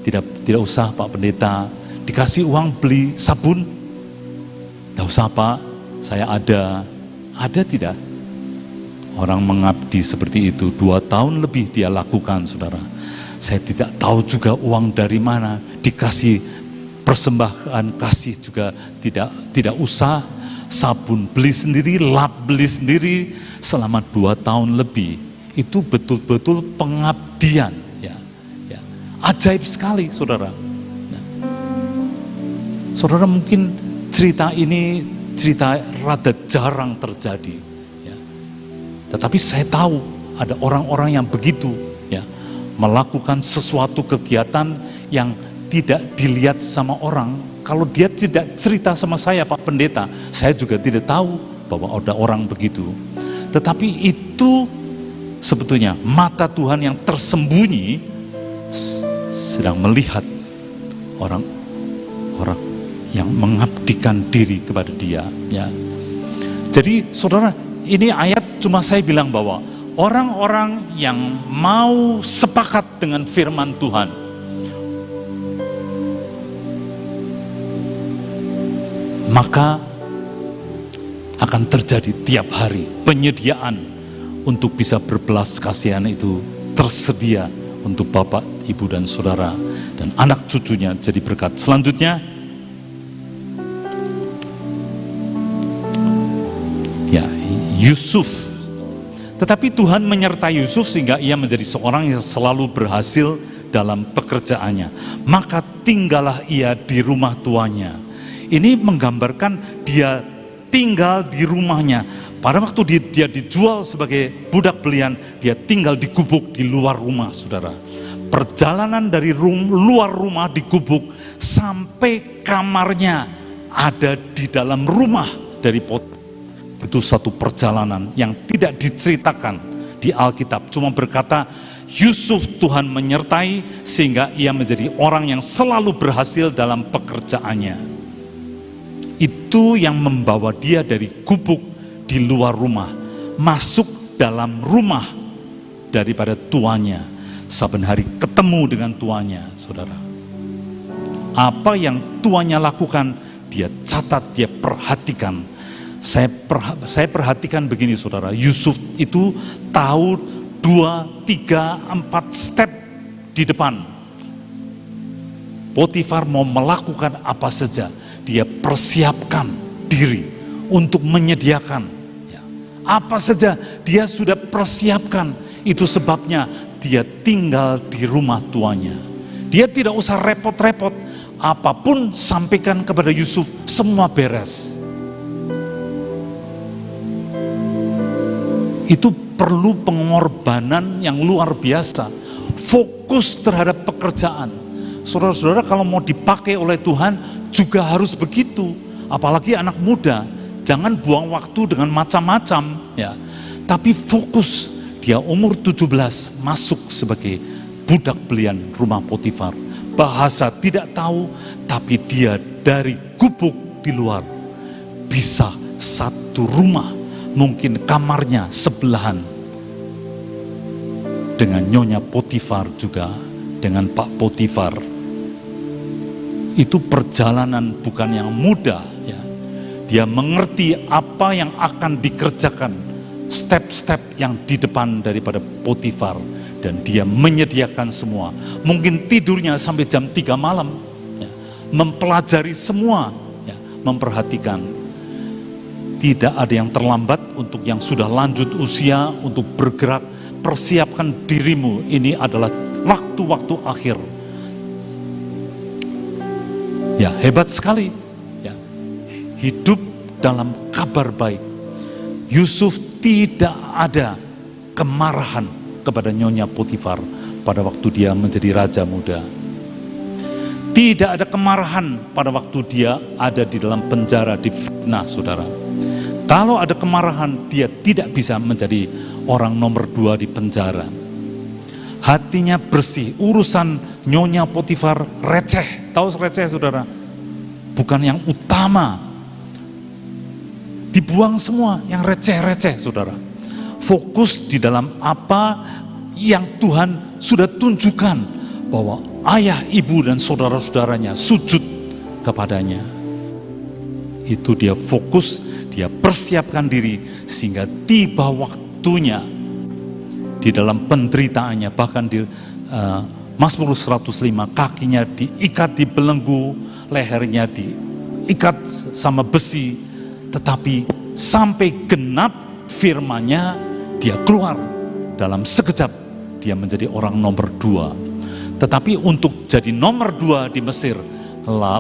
tidak usah Pak Pendeta. Dikasih uang beli sabun, tidak usah Pak, saya ada. Ada tidak? Orang mengabdi seperti itu 2 tahun lebih dia lakukan, saudara. Saya tidak tahu juga uang dari mana, dikasih persembahan kasih juga tidak usah, sabun beli sendiri, lap beli sendiri selama 2 tahun lebih. Itu betul-betul pengabdian, ya. Ajaib sekali, saudara. Saudara, mungkin cerita ini cerita rada jarang terjadi, ya. Tetapi saya tahu ada orang-orang yang begitu, ya, melakukan sesuatu kegiatan yang tidak dilihat sama orang. Kalau dia tidak cerita sama saya, Pak Pendeta, saya juga tidak tahu bahwa ada orang begitu. Tetapi itu sebetulnya mata Tuhan yang tersembunyi sedang melihat orang-orang yang mengabdikan diri kepada dia, ya. Jadi saudara, ini ayat cuma saya bilang bahwa orang-orang yang mau sepakat dengan firman Tuhan, maka akan terjadi tiap hari penyediaan untuk bisa berbelas kasihan itu tersedia untuk Bapak, Ibu dan Saudara dan anak cucunya jadi berkat. Selanjutnya, ya, Yusuf. Tetapi Tuhan menyertai Yusuf sehingga ia menjadi seorang yang selalu berhasil dalam pekerjaannya. Maka tinggallah ia di rumah tuannya. Ini menggambarkan dia tinggal di rumahnya. Pada waktu dia dijual sebagai budak belian, dia tinggal di gubuk di luar rumah, saudara. Perjalanan dari luar rumah di gubuk sampai kamarnya ada di dalam rumah dari Potifar. Itu satu perjalanan yang tidak diceritakan di Alkitab. Cuma berkata, Yusuf Tuhan menyertai sehingga ia menjadi orang yang selalu berhasil dalam pekerjaannya. Itu yang membawa dia dari gubuk di luar rumah masuk dalam rumah daripada tuannya. Saben hari ketemu dengan tuannya, saudara. Apa yang tuannya lakukan, dia catat, dia perhatikan. Saya perhatikan begini, saudara. Yusuf itu tahu 2, 3, 4 step di depan. Potifar mau melakukan apa saja, dia persiapkan diri untuk menyediakan, ya. Apa saja dia sudah persiapkan. Itu sebabnya dia tinggal di rumah tuannya. Dia tidak usah repot-repot. Apapun sampaikan kepada Yusuf, semua beres. Itu perlu pengorbanan yang luar biasa. Fokus terhadap pekerjaan. Saudara-saudara, kalau mau dipakai oleh Tuhan juga harus begitu. Apalagi anak muda, jangan buang waktu dengan macam-macam, ya. Tapi fokus. Dia umur 17 masuk sebagai budak belian rumah Potifar. Bahasa tidak tahu, tapi dia dari gubuk di luar bisa satu rumah, mungkin kamarnya sebelahan dengan Nyonya Potifar juga, dengan Pak Potifar. Itu perjalanan bukan yang mudah, ya. Dia mengerti apa yang akan dikerjakan, step-step yang di depan daripada Potifar, dan dia menyediakan semua. Mungkin tidurnya sampai jam 3 malam, ya. Mempelajari semua, ya. Memperhatikan. Tidak ada yang terlambat untuk yang sudah lanjut usia untuk bergerak. Persiapkan dirimu, ini adalah waktu-waktu akhir. Ya, hebat sekali, ya. Hidup dalam kabar baik. Yusuf tidak ada kemarahan kepada Nyonya Potifar pada waktu dia menjadi raja muda. Tidak ada kemarahan pada waktu dia ada di dalam penjara, difitnah, saudara. Kalau ada kemarahan, dia tidak bisa menjadi orang nomor 2 di penjara. Hatinya bersih, urusan Nyonya Potifar receh. Tahu receh, saudara? Bukan yang utama. Dibuang semua yang receh-receh, saudara. Fokus di dalam apa yang Tuhan sudah tunjukkan, bahwa ayah, ibu, dan saudara-saudaranya sujud kepadanya. Itu dia fokus, dia persiapkan diri sehingga tiba waktunya di dalam penderitaannya. Bahkan di Mazmur 105, kakinya diikat di belenggu, lehernya diikat sama besi, tetapi sampai genap firman-Nya, dia keluar dalam sekejap, dia menjadi orang nomor 2. Tetapi untuk jadi nomor 2 di Mesir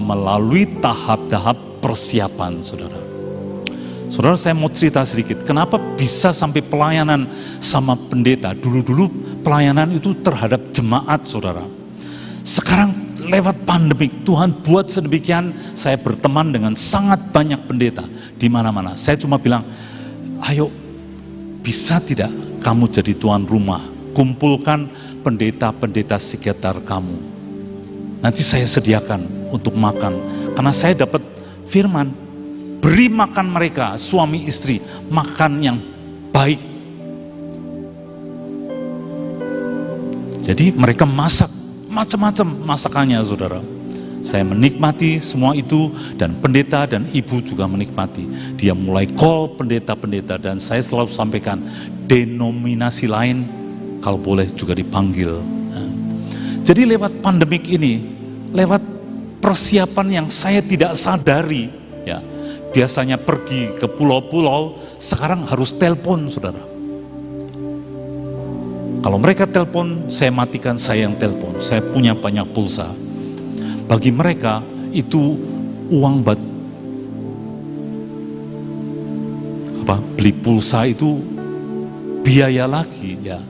melalui tahap-tahap persiapan, saudara. Saudara, saya mau cerita sedikit, kenapa bisa sampai pelayanan sama pendeta. Dulu-dulu pelayanan itu terhadap jemaat, saudara. Sekarang lewat pandemik, Tuhan buat sedemikian, saya berteman dengan sangat banyak pendeta di mana-mana. Saya cuma bilang, ayo, bisa tidak kamu jadi tuan rumah, kumpulkan pendeta-pendeta sekitar kamu. Nanti saya sediakan untuk makan, karena saya dapat firman, beri makan mereka, suami istri, makan yang baik. Jadi mereka masak, macam-macam masakannya, saudara. Saya menikmati semua itu, dan pendeta dan ibu juga menikmati. Dia mulai call pendeta-pendeta, dan saya selalu sampaikan, denominasi lain kalau boleh juga dipanggil. Jadi lewat pandemik ini, lewat persiapan yang saya tidak sadari, ya, biasanya pergi ke pulau-pulau, sekarang harus telepon, saudara. Kalau mereka telepon, saya matikan, saya yang telepon. Saya punya banyak pulsa. Bagi mereka itu uang beli pulsa itu biaya lagi, ya.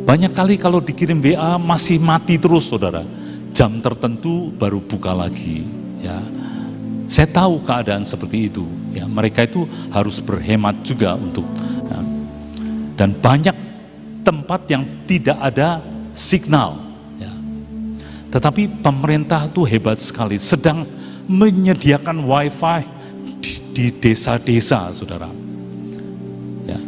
Banyak kali kalau dikirim WA masih mati terus, saudara. Jam tertentu baru buka lagi, ya. Saya tahu keadaan seperti itu, ya. Mereka itu harus berhemat juga untuk, ya. Dan banyak tempat yang tidak ada signal. Tetapi pemerintah itu hebat sekali, sedang menyediakan wifi di desa-desa, saudara. Ya.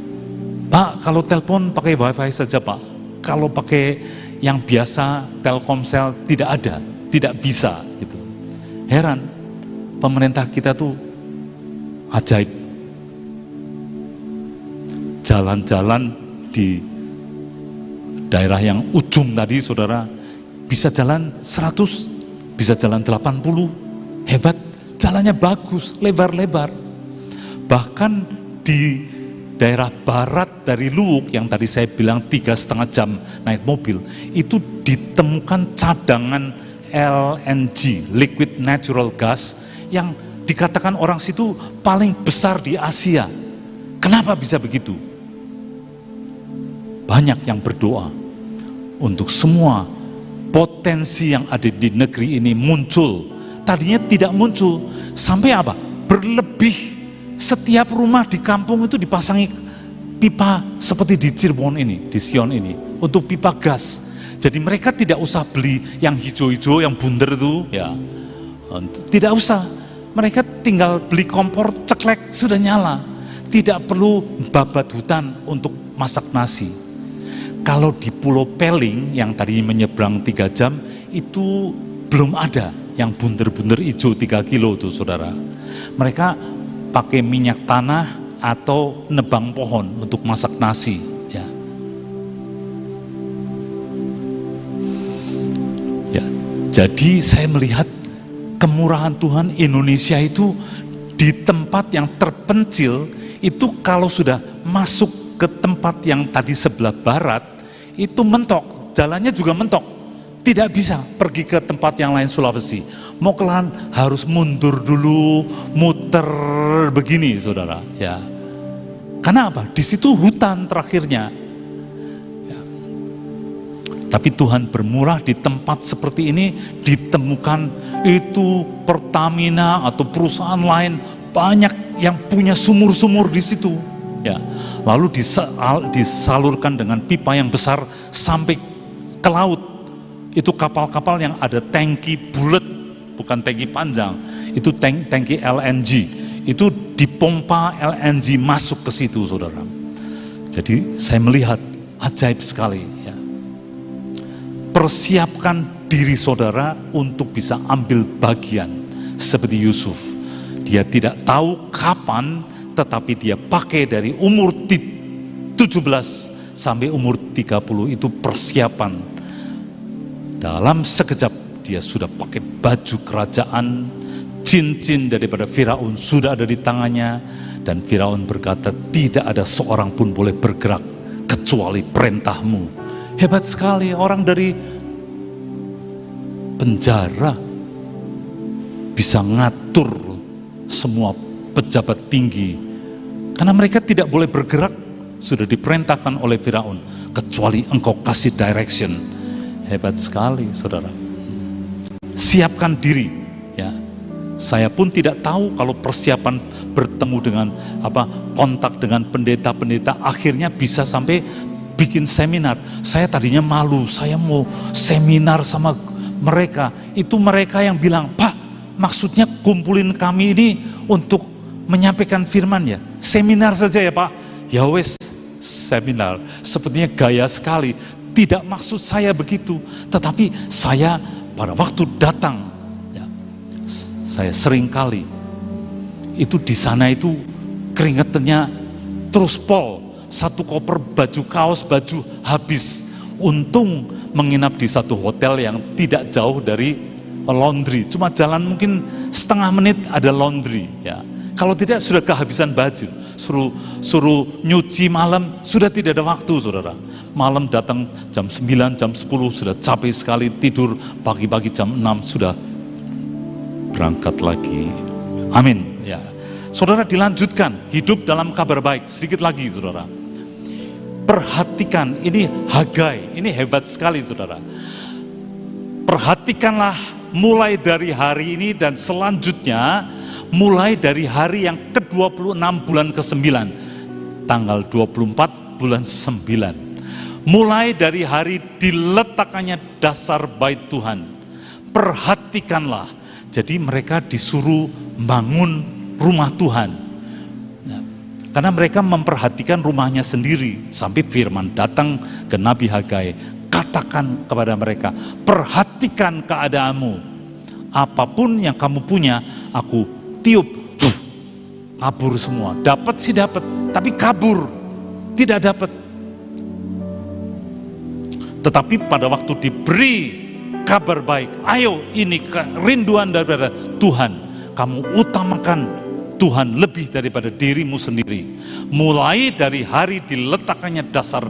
Pak, kalau telepon pakai wifi saja, Pak. Kalau pakai yang biasa, Telkomsel tidak ada, tidak bisa. Gitu. Heran, pemerintah kita tuh ajaib. Jalan-jalan di daerah yang ujung tadi, saudara, bisa jalan 100, bisa jalan 80, hebat, jalannya bagus, lebar-lebar. Bahkan di daerah barat dari Luwuk, yang tadi saya bilang 3,5 jam naik mobil, itu ditemukan cadangan LNG, liquid natural gas, yang dikatakan orang situ paling besar di Asia. Kenapa bisa begitu? Banyak yang berdoa untuk semua potensi yang ada di negeri ini muncul. Tadinya tidak muncul, sampai apa? Berlebih. Setiap rumah di kampung itu dipasangi pipa seperti di Cirebon ini, di Sion ini, untuk pipa gas. Jadi mereka tidak usah beli yang hijau-hijau, yang bunder itu, ya. Tidak usah. Mereka tinggal beli kompor, ceklek, sudah nyala. Tidak perlu babat hutan untuk masak nasi. Kalau di Pulau Peling yang tadi menyeberang 3 jam, itu belum ada yang bunder-bunder hijau 3 kilo itu, saudara. Mereka pakai minyak tanah atau nebang pohon untuk masak nasi, ya. Ya, jadi saya melihat kemurahan Tuhan. Indonesia itu di tempat yang terpencil, itu kalau sudah masuk ke tempat yang tadi sebelah barat, itu mentok, jalannya juga mentok. Tidak bisa pergi ke tempat yang lain Sulawesi. Mau ke lahan harus mundur dulu, muter begini, saudara. Ya, karena apa? Di situ hutan terakhirnya. Ya. Tapi Tuhan bermurah di tempat seperti ini ditemukan itu Pertamina atau perusahaan lain banyak yang punya sumur-sumur di situ. Ya, lalu disalurkan dengan pipa yang besar sampai ke laut. Itu kapal-kapal yang ada tangki bulat, bukan tangki panjang. Itu tangki LNG. Itu dipompa LNG masuk ke situ, saudara. Jadi saya melihat ajaib sekali. Ya. Persiapkan diri saudara untuk bisa ambil bagian seperti Yusuf. Dia tidak tahu kapan, tetapi dia pakai dari umur 17 sampai umur 30 itu persiapan. Dalam sekejap dia sudah pakai baju kerajaan, cincin daripada Firaun sudah ada di tangannya, dan Firaun berkata, tidak ada seorang pun boleh bergerak kecuali perintahmu. Hebat sekali, orang dari penjara bisa ngatur semua pejabat tinggi, karena mereka tidak boleh bergerak, sudah diperintahkan oleh Firaun, kecuali engkau kasih direction. Hebat sekali, saudara. Siapkan diri, ya. Saya pun tidak tahu kalau persiapan bertemu dengan kontak dengan pendeta-pendeta akhirnya bisa sampai bikin seminar. Saya tadinya malu, saya mau seminar sama mereka. Itu mereka yang bilang, Pak, maksudnya kumpulin kami ini untuk menyampaikan firman ya? Seminar saja ya Pak? Ya wes, seminar. Sepertinya gaya sekali. Tidak maksud saya begitu. Tetapi saya pada waktu datang, ya, saya sering kali itu di sana itu keringetannya terus pol. Satu koper baju kaos, baju habis. Untung menginap di satu hotel yang tidak jauh dari laundry. Cuma jalan mungkin setengah menit ada laundry. Ya. Kalau tidak sudah kehabisan baju. Suruh nyuci malam, sudah tidak ada waktu, saudara. Malam datang jam 9, jam 10 sudah capek sekali tidur. Pagi-pagi jam 6 sudah berangkat lagi. Amin. Ya. Saudara, dilanjutkan hidup dalam kabar baik. Sedikit lagi, saudara. Perhatikan, ini Hagai, ini hebat sekali, saudara. Perhatikanlah mulai dari hari ini dan selanjutnya, mulai dari hari yang ke-26 bulan ke-9, tanggal 24 bulan 9. Mulai dari hari diletakkannya dasar bait Tuhan. Perhatikanlah. Jadi mereka disuruh bangun rumah Tuhan. Karena mereka memperhatikan rumahnya sendiri. Sampai firman datang ke Nabi Hagai. Katakan kepada mereka, perhatikan keadaanmu. Apapun yang kamu punya, aku tiup. Kabur semua. Dapat sih dapat, tapi kabur. Tidak dapat. Tetapi pada waktu diberi kabar baik, ayo ini kerinduan daripada Tuhan. Kamu utamakan Tuhan lebih daripada dirimu sendiri. Mulai dari hari diletakkannya dasar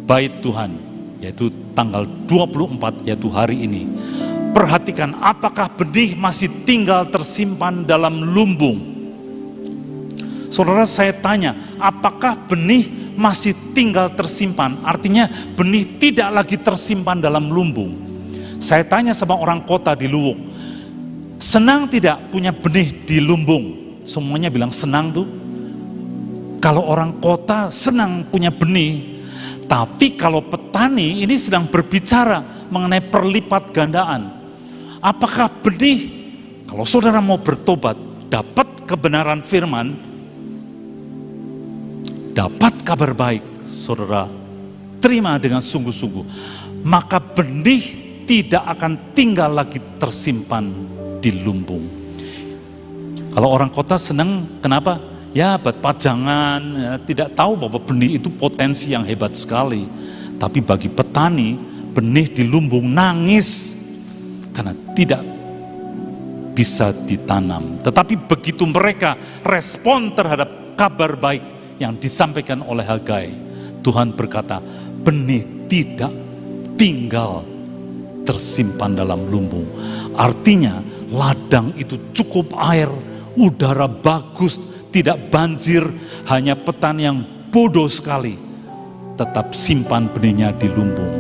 bait Tuhan, yaitu tanggal 24, yaitu hari ini. Perhatikan, apakah benih masih tinggal tersimpan dalam lumbung? Saudara, saya tanya, apakah benih masih tinggal tersimpan? Artinya benih tidak lagi tersimpan dalam lumbung. Saya tanya sama orang kota di Luwuk, senang tidak punya benih di lumbung? Semuanya bilang senang tuh. Kalau orang kota senang punya benih. Tapi kalau petani ini sedang berbicara mengenai perlipat gandaan. Apakah benih, kalau saudara mau bertobat, dapat kebenaran firman, dapat kabar baik, saudara terima dengan sungguh-sungguh, maka benih tidak akan tinggal lagi tersimpan di lumbung. Kalau orang kota senang, kenapa? Ya buat pajangan, ya, tidak tahu bahwa benih itu potensi yang hebat sekali. Tapi bagi petani, benih di lumbung nangis karena tidak bisa ditanam. Tetapi begitu mereka respon terhadap kabar baik yang disampaikan oleh Hagai, Tuhan berkata, benih tidak tinggal tersimpan dalam lumbung. Artinya ladang itu cukup air, udara bagus, tidak banjir. Hanya petani yang bodoh sekali tetap simpan benihnya di lumbung.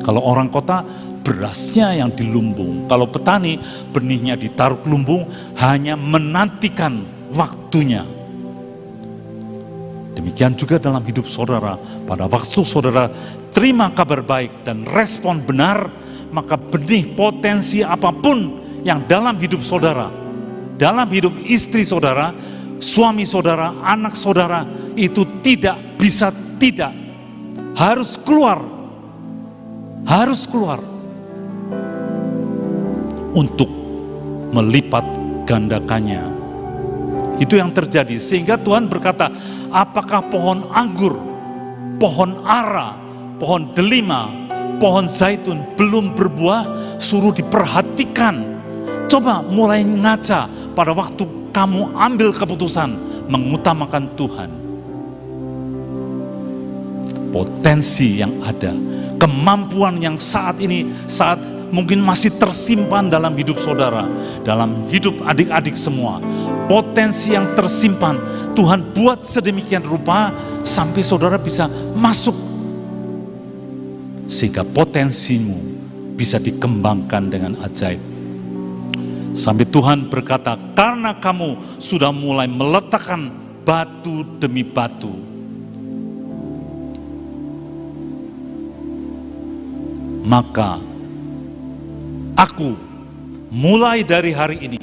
Kalau orang kota, berasnya yang di lumbung. Kalau petani, benihnya ditaruh ke lumbung, hanya menantikan waktunya. Demikian juga dalam hidup saudara. Pada waktu saudara terima kabar baik dan respon benar, maka benih potensi apapun yang dalam hidup saudara, dalam hidup istri saudara, suami saudara, anak saudara, itu tidak bisa tidak. Harus keluar. Harus keluar. Untuk melipat gandakannya. Itu yang terjadi. Sehingga Tuhan berkata, apakah pohon anggur, pohon ara, pohon delima, pohon zaitun belum berbuah? Suruh diperhatikan. Coba mulai ngaca pada waktu kamu ambil keputusan mengutamakan Tuhan. Potensi yang ada, kemampuan yang saat ini, saat mungkin masih tersimpan dalam hidup saudara, dalam hidup adik-adik semua. Potensi yang tersimpan, Tuhan buat sedemikian rupa sampai saudara bisa masuk. Sehingga potensimu bisa dikembangkan dengan ajaib. Sampai Tuhan berkata, karena kamu sudah mulai meletakkan batu demi batu, maka aku mulai dari hari ini,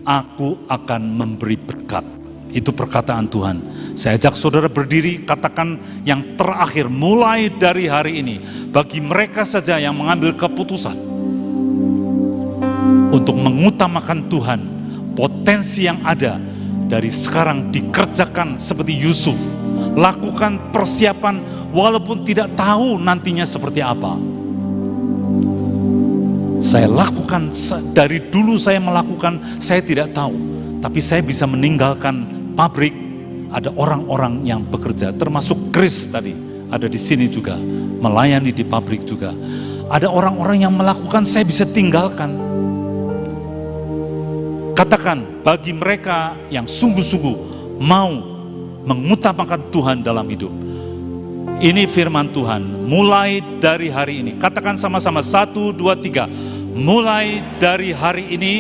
aku akan memberi berkat. Itu perkataan Tuhan. Saya ajak saudara berdiri, katakan yang terakhir, mulai dari hari ini, bagi mereka saja yang mengambil keputusan untuk mengutamakan Tuhan, potensi yang ada dari sekarang dikerjakan seperti Yusuf. Lakukan persiapan walaupun tidak tahu nantinya seperti apa. Saya lakukan, dari dulu saya melakukan, saya tidak tahu. Tapi saya bisa meninggalkan pabrik, ada orang-orang yang bekerja, termasuk Chris tadi, ada di sini juga, melayani di pabrik juga. Ada orang-orang yang melakukan, saya bisa tinggalkan. Katakan, bagi mereka yang sungguh-sungguh mau mengutamakan Tuhan dalam hidup. Ini firman Tuhan, mulai dari hari ini. Katakan sama-sama, 1, 2, 3. Mulai dari hari ini,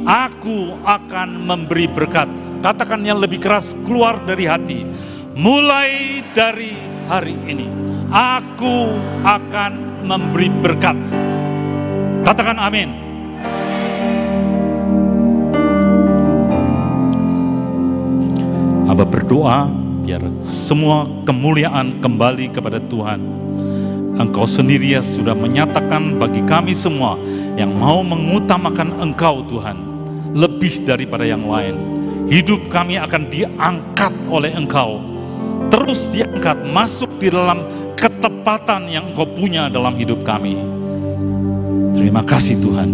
aku akan memberi berkat. Katakan yang lebih keras, keluar dari hati. Mulai dari hari ini, aku akan memberi berkat. Katakan amin. Aba berdoa, biar semua kemuliaan kembali kepada Tuhan. Engkau sendiri sudah menyatakan bagi kami semua yang mau mengutamakan Engkau Tuhan, lebih daripada yang lain. Hidup kami akan diangkat oleh Engkau, terus diangkat masuk di dalam ketepatan yang Engkau punya dalam hidup kami. Terima kasih Tuhan.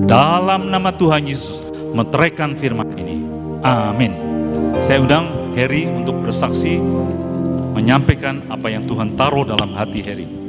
Dalam nama Tuhan Yesus, meteraikan firman ini. Amin. Saya undang Heri untuk bersaksi, menyampaikan apa yang Tuhan taruh dalam hati Heri.